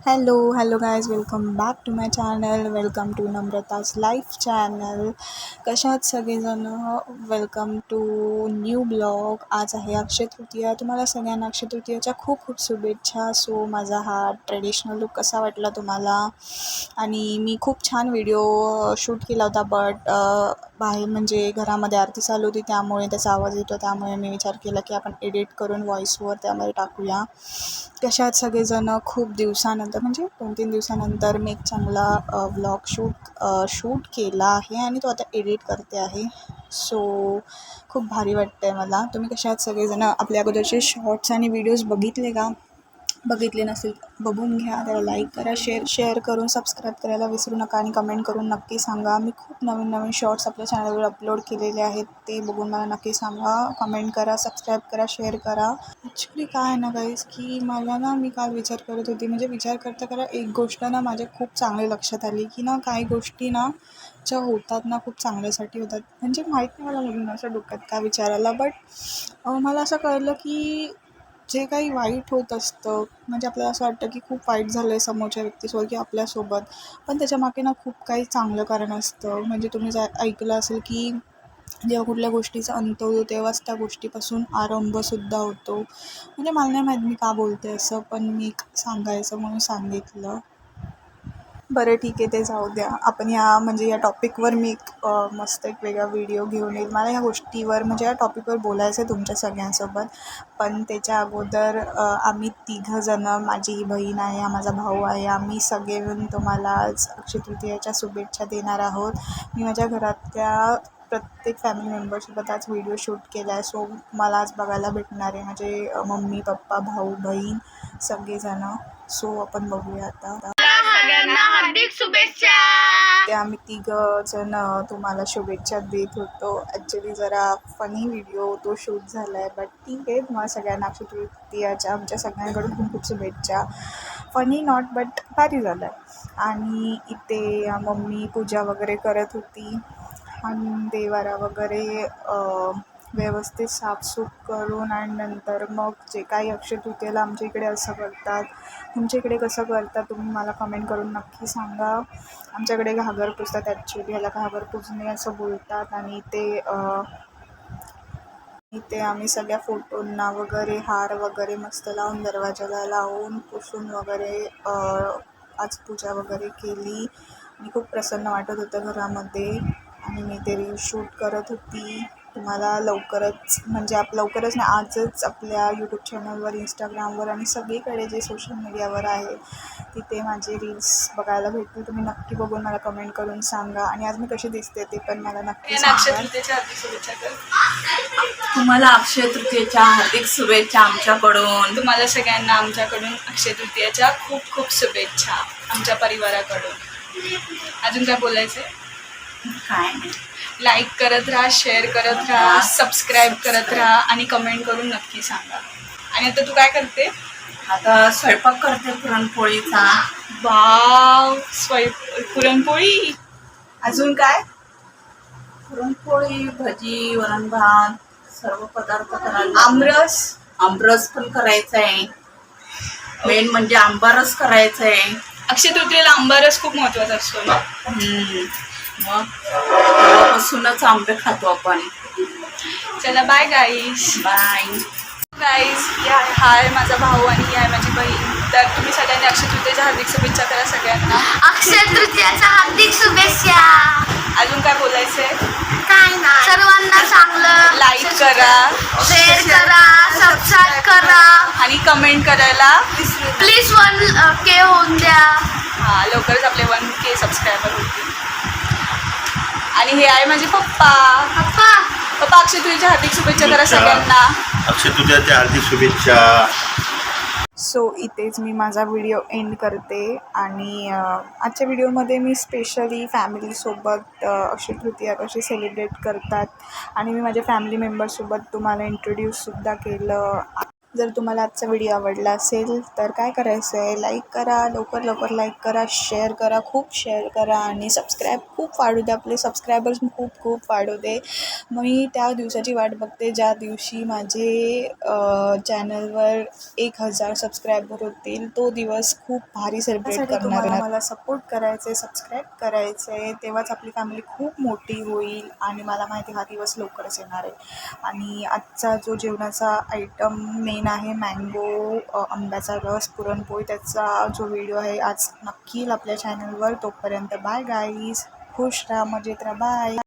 Hello guys, welcome back to my channel. Welcome to Namrata's life channel. कशा आहात सगळेजण? Welcome to new blog. आज आहे अक्षय तृतीया. तुम्हाला सगळ्यांना अक्षय तृतीयाच्या खूप खूप शुभेच्छा. सो माझा हा ट्रेडिशनल लुक कसा वाटला तुम्हाला? आणि मी खूप छान व्हिडिओ शूट केला होता, बट बाहेर म्हणजे घरामध्ये आरती चालू होती, त्यामुळे त्याचा आवाज येतो. त्यामुळे मी विचार केला की आपण एडिट करून व्हॉईसवर त्यामध्ये टाकूया. कशा आहात सगळेजण? खूप दिवसानंतर म्हणजे 2-3 दिवसानंतर मी एक चांगला व्लॉग शूट केला आहे आणि तो आता एडिट करते आहे. सो खूप भारी वाटतं आहे मला. तुम्ही कशा आहात सगळेजण? आपल्या अगोदरचे शॉर्ट्स आणि व्हिडिओज बघितले का? बघितले नसेल बघून घ्या. त्याला लाईक करा, शेअर करून सबस्क्राईब करायला विसरू नका आणि कमेंट करून नक्की सांगा. मी खूप नवीन शॉर्ट्स आपल्या चॅनलवर अपलोड केलेले आहेत, ते बघून मला नक्की सांगा. कमेंट करा, सबस्क्राईब करा, शेअर करा. ॲक्च्युली काय आहे ना गाईज, की मला ना मी काल विचार करत होती, म्हणजे विचार करता एक गोष्ट ना माझ्या खूप चांगली लक्षात आली, की ना काही गोष्टी ना ज्या होतात ना खूप चांगल्यासाठी होतात. म्हणजे माहीत नाही मला म्हणून असं डोक्यात काय विचारायला, बट मला असं कळलं की जे काही वाईट होत असतं, म्हणजे आपल्याला असं वाटतं की खूप वाईट झालं आहे समोरच्या व्यक्तीसोबत की आपल्यासोबत, पण त्याच्यामागे ना खूप काही चांगलं कारण असतं. म्हणजे तुम्ही ऐकलं असेल की जेव्हा कुठल्या गोष्टीचा अंत होतो तेव्हाच त्या गोष्टीपासून आरंभसुद्धा होतो. म्हणजे मला नाही माहीत मी का बोलते असं, पण मी सांगायचं म्हणून सांगितलं. बरं ठीक आहे, ते जाऊ द्या. आपण या टॉपिकवर मी मस्त एक वेगळा व्हिडिओ घेऊन येईल. मला या गोष्टीवर म्हणजे या टॉपिकवर बोलायचं आहे तुमच्या सगळ्यांसोबत. पण त्याच्या अगोदर आम्ही तिघंजणं, माझी ही बहीण आहे, हा माझा भाऊ आहे, आम्ही सगळे मिळून तुम्हाला आज अक्षय तृतीयेच्या शुभेच्छा देणार आहोत. मी माझ्या घरातल्या प्रत्येक फॅमिली मेंबरसोबत आज व्हिडिओ शूट केला आहे. सो मला आज बघायला भेटणार आहे म्हणजे मम्मी, पप्पा, भाऊ, बहीण सगळेजणं. सो आपण बघूया आता. सगळ्यांना हार्दिक शुभेच्छा. ते आम्ही तिघंजण तुम्हाला शुभेच्छा देत होतो. ॲक्च्युली जरा फनी व्हिडिओ तो शूट झाला आहे, बट ठीक आहे. तुम्हाला सगळ्यांना अक्षय तृतीयाच्या आमच्या सगळ्यांकडून खूप खूप शुभेच्छा. फनी नॉट, बट भारी झालं आहे. आणि इथे मम्मी पूजा वगैरे करत होती आणि देवारा वगैरे व्यवस्थित साफसूफ करून, आणि नंतर मग जे काही अक्षय तृतीयेला आमच्या इकडे असं करतात, तुमच्या इकडे कसं करतात तुम्ही मला कमेंट करून नक्की सांगा. आमच्याकडे घागर पुजतात, ॲक्च्युली ह्याला घागर पुजणे असं बोलतात. आणि इथे आम्ही सगळ्या फोटोंना वगैरे हार वगैरे मस्त लावून, दरवाजाला लावून, पुसून वगैरे आज पूजा वगैरे केली आणि खूप प्रसन्न वाटत होतं घरामध्ये. आणि मी ते रील शूट करत होती. तुम्हाला लवकरच म्हणजे लवकरच नाही, आजच आपल्या यूट्यूब चॅनलवर, इंस्टाग्रामवर आणि सगळीकडे जे सोशल मीडियावर आहे तिथे माझे रील्स बघायला भेटतील. तुम्ही नक्की बघून मला कमेंट करून सांगा. आणि आज मी कशी दिसते ते पण मला नक्की सांगा. तुम्हाला अक्षय तृतीयेच्या हार्दिक शुभेच्छा आमच्याकडून. तुम्हाला सगळ्यांना आमच्याकडून अक्षय तृतीयेच्या खूप खूप शुभेच्छा आमच्या परिवाराकडून. अजून काय बोलायचं? काय नाही. लाईक करत राहा, शेअर करत राहा, सबस्क्राईब करत राहा आणि कमेंट करून नक्की सांगा. आणि आता तू काय करते? आता स्वयंपाक करते पुरणपोळीचा. वाव, पुरणपोळी. अजून काय? पुरणपोळी, भजी, वरण भात, सर्व पदार्थ करायला. आमरस पण करायचा आहे. मेन म्हणजे आंबारस करायचा आहे. अक्षय तृतीयेला आंबारस खूप महत्वाचा असतो ना. मग तेव्हापासूनच आंबे खातो आपण. चला बाय गाईस. बाय गाईस. हा आहे माझा भाऊ आणि ही आहे माझी बहीण. तर तुम्ही सगळ्यांनी अक्षय तृतीयेच्या हार्दिक शुभेच्छा करा सगळ्यांना. अक्षय तृतीयाच्या हार्दिक शुभेच्छा. अजून काय बोलायचंय? काय नाही, सर्वांना चांगलं लाईक करा, शेअर करा, सबस्क्राईब करा आणि कमेंट करायला प्लीज. 1K होऊन द्या. हां, लवकरच आपले 1K सबस्क्रायबर होतील. आणि हे आहे माझे पप्पा. पप्पा अक्षय तृतीयेच्या हार्दिक शुभेच्छा करा सगळ्यांना. अक्षय तृतीयेच्या हार्दिक शुभेच्छा. सो इथेच मी माझा व्हिडिओ एंड करते. आणि आजच्या व्हिडिओमध्ये मी स्पेशली फॅमिलीसोबत अक्षय तृतीया कशी सेलिब्रेट करतात आणि मी माझ्या फॅमिली मेंबर्ससोबत तुम्हाला इंट्रोड्यूससुद्धा केलं. जर तुम्हाला आजचा व्हिडिओ आवडला असेल तर काय करायचं आहे, लाईक करा, लवकर लवकर लाईक करा, शेअर करा, खूप शेअर करा आणि सबस्क्राईब खूप वाढू दे, आपले सबस्क्रायबर्स खूप खूप वाढू दे. मी त्या दिवसाची वाट बघते ज्या दिवशी माझे चॅनलवर 1000 सबस्क्रायबर होतील. तो दिवस खूप भारी सेलिब्रेट करणार आहे. मला सपोर्ट करायचं आहे, सबस्क्राईब करायचं आहे, तेव्हाच आपली फॅमिली खूप मोठी होईल आणि मला माहिती हा दिवस लवकरच येणार आहे. आणि आजचा जो जेवणाचा आयटम मेन आहे मँगो आंब्याचा रस पुरणपोळी, त्याचा जो व्हिडिओ आहे आज नक्की येईल आपल्या चॅनलवर. तोपर्यंत बाय गाईज, खुश राहा, मजेत राहा, बाय.